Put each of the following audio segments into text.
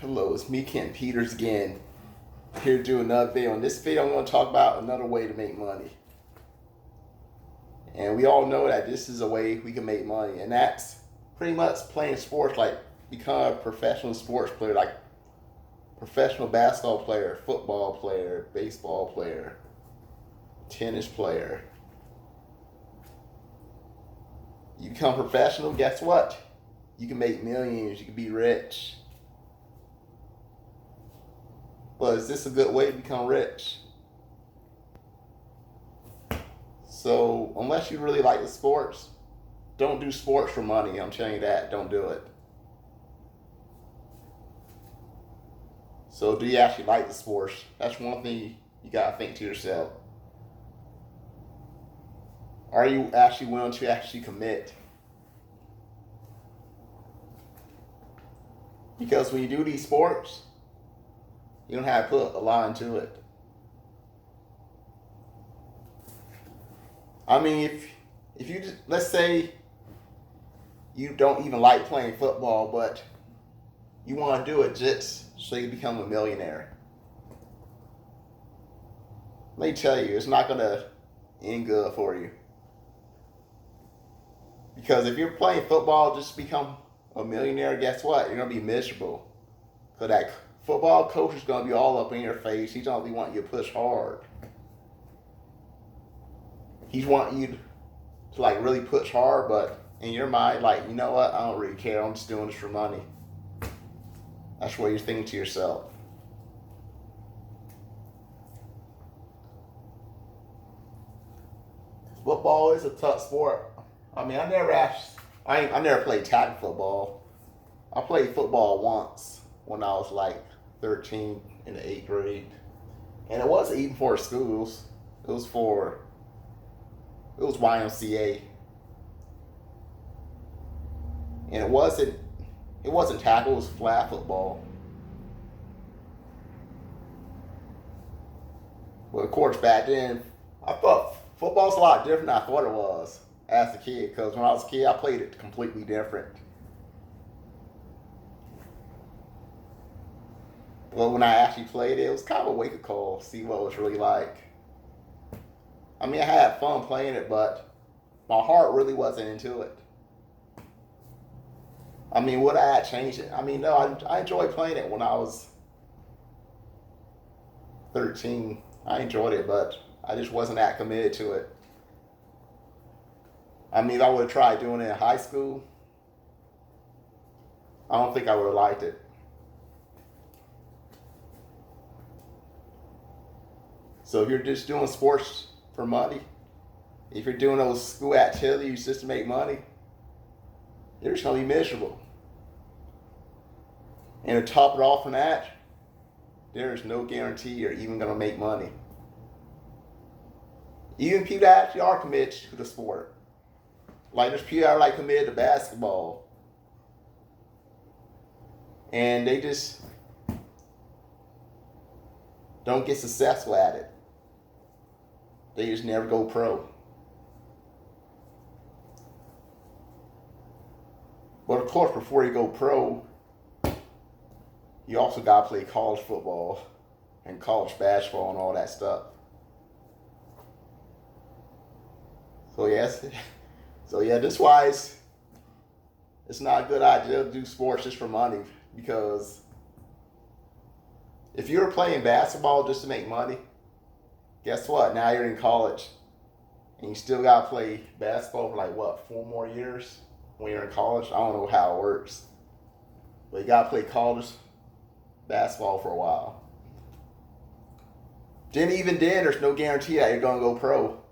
Hello, it's me, Ken Peters again, here to do another video. In this video, I'm going to talk about another way to make money. And we all know that this is a way we can make money, and that's pretty much playing sports, like become a professional sports player, like professional basketball player, football player, baseball player, tennis player. You become professional, guess what? You can make millions, you can be rich. But is this a good way to become rich? So unless you really like the sports, don't do sports for money. I'm telling you that. Don't do it. So do you actually like the sports? That's one thing you gotta think to yourself. Are you actually willing to actually commit? Because when you do these sports, you don't have to put a lot into it. I mean, if you just, let's say you don't even like playing football, but you want to do it just so you become a millionaire. Let me tell you, it's not going to end good for you. Because if you're playing football just to become a millionaire, guess what? You're going to be miserable. Because that football coach is going to be all up in your face. He's going to be wanting you to push hard. He's wanting you to like really push hard, but in your mind, like, you know what? I don't really care. I'm just doing this for money. That's what you're thinking to yourself. Football is a tough sport. I mean, I never played tackle football. I played football once when I was like 13 in the 8th grade. And it wasn't even for schools. It was YMCA. And it wasn't tackle, it was flag football. But of course back then, I thought football's a lot different than I thought it was as a kid. Because when I was a kid, I played it completely different. But when I actually played it, it was kind of a wake-up call, see what it was really like. I mean, I had fun playing it, but my heart really wasn't into it. I mean, would I have changed it? I mean, no, I enjoyed playing it when I was 13. I enjoyed it, but I just wasn't that committed to it. I mean, if I would have tried doing it in high school, I don't think I would have liked it. So if you're just doing sports for money, if you're doing those school activities just to make money, you're just going to be miserable. And to top it off from that, there's no guarantee you're even going to make money. Even people that actually are committed to the sport. Like there's people that are like committed to basketball. And they just don't get successful at it. They just never go pro. But of course, before you go pro, you also got to play college football and college basketball and all that stuff. So yes, this is why it's not a good idea to do sports just for money. Because if you were playing basketball just to make money, guess what? Now you're in college and you still got to play basketball for like what, 4 more years when you're in college? I don't know how it works. But you got to play college basketball for a while. Even then, there's no guarantee that you're going to go pro.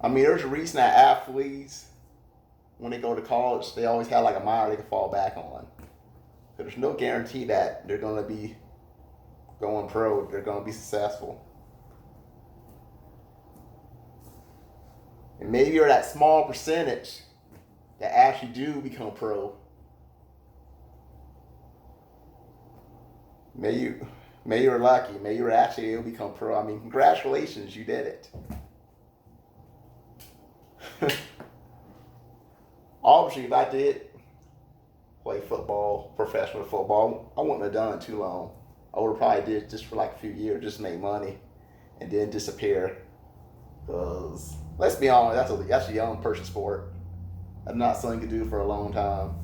I mean, there's a reason that athletes, when they go to college, they always have like a minor they can fall back on. So there's no guarantee that they're going to be going pro, they're going to be successful. And maybe you're that small percentage that actually do become pro. Maybe you're lucky. Maybe you're actually able to become pro. I mean, congratulations, you did it. Obviously, if I did play football, professional football. I wouldn't have done it too long. I would have probably did it just for like a few years, just make money, and then disappear. Because let's be honest, that's a young person sport. That's not something you can do for a long time.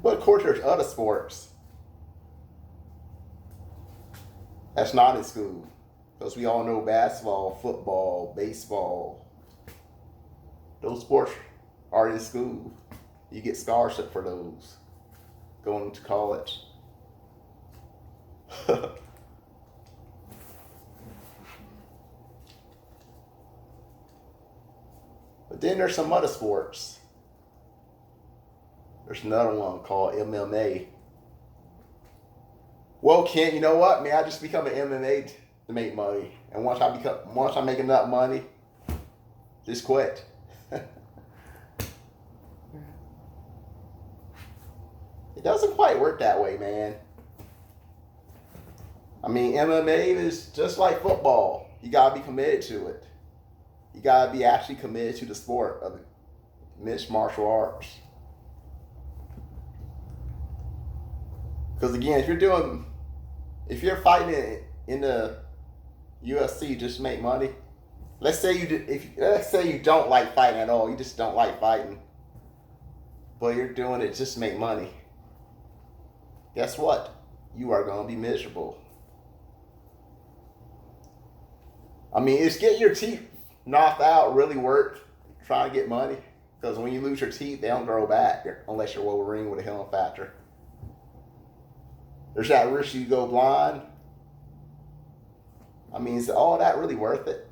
But of course, there's other sports that's not in school. Because we all know basketball, football, baseball, those sports are in school. You get scholarship for those going to college. But then there's some other sports. There's another one called MMA. Well, Kent, you know what, man? I just become an MMA to make money, and once I make enough money, just quit. It doesn't quite work that way, man. I mean, MMA is just like football. You gotta be committed to it. You gotta be actually committed to the sport of mixed martial arts. Because again, if you're fighting in the UFC just to make money, let's say you don't like fighting at all. You just don't like fighting, but you're doing it just to make money. Guess what? You are gonna be miserable. I mean, is getting your teeth knocked out really worth trying to get money? Because when you lose your teeth, they don't grow back unless you're Wolverine with a healing factor. There's that risk you go blind. I mean, is all that really worth it?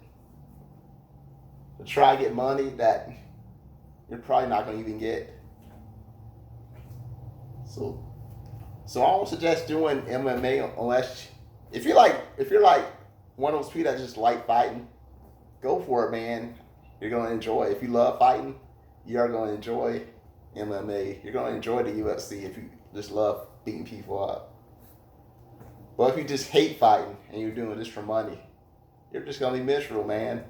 To try to get money that you're probably not going to even get. So I don't suggest doing MMA unless if you're like one of those people that just like fighting, go for it, man. You're going to enjoy it. If you love fighting, you are going to enjoy MMA. You're going to enjoy the UFC if you just love beating people up. But if you just hate fighting and you're doing this for money, you're just going to be miserable, man.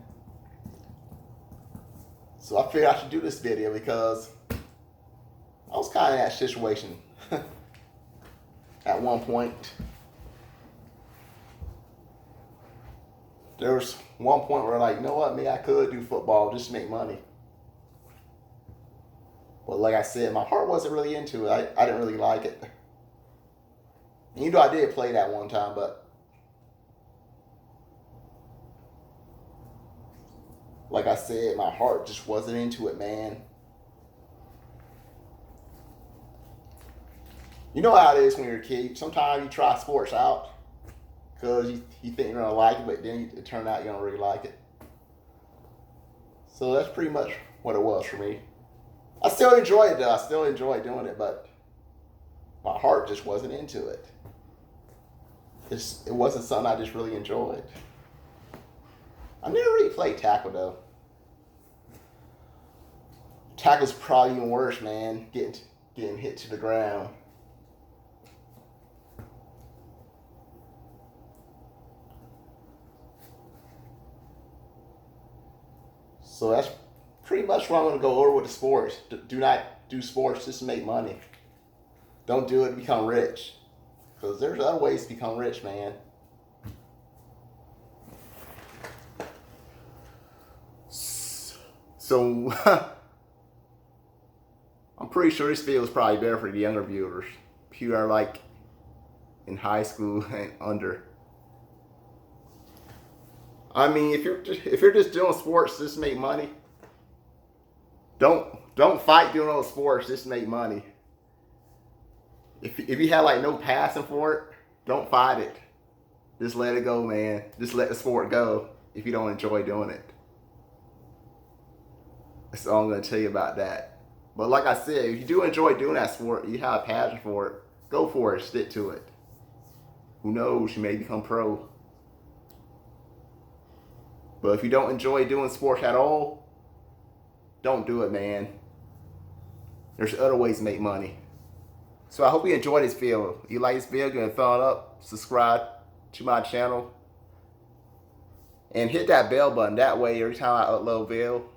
So I figured I should do this video because I was kind of in that situation at one point. There was one point where like, you know what, maybe I could do football just to make money. But like I said, my heart wasn't really into it. I didn't really like it. And you know I did play that one time, but like I said, my heart just wasn't into it, man. You know how it is when you're a kid. Sometimes you try sports out because you think you're going to like it, but then it turned out you don't really like it. So that's pretty much what it was for me. I still enjoy it though. I still enjoy doing it, but my heart just wasn't into it. It wasn't something I just really enjoyed. I never really played tackle though. Tackle's probably even worse, man. Getting hit to the ground. So that's pretty much what I'm going to go over with the sports. Do not do sports just to make money. Don't do it to become rich. Because there's other ways to become rich, man. So, I'm pretty sure this video is probably better for the younger viewers. If you are like in high school and under. I mean, if you're just doing sports just to make money, don't fight doing those sports just to make money. If you have like no passion for it, don't fight it. Just let it go, man. Just let the sport go if you don't enjoy doing it. That's all I'm going to tell you about that. But like I said, if you do enjoy doing that sport, you have a passion for it, go for it, stick to it. Who knows, you may become pro. But if you don't enjoy doing sports at all, don't do it, man. There's other ways to make money. So I hope you enjoyed this video. If you like this video, give it a thumbs up, subscribe to my channel, and hit that bell button. That way, every time I upload a video,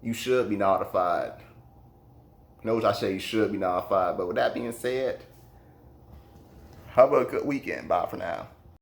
you should be notified. Notice I say you should be notified. But with that being said, have a good weekend. Bye for now.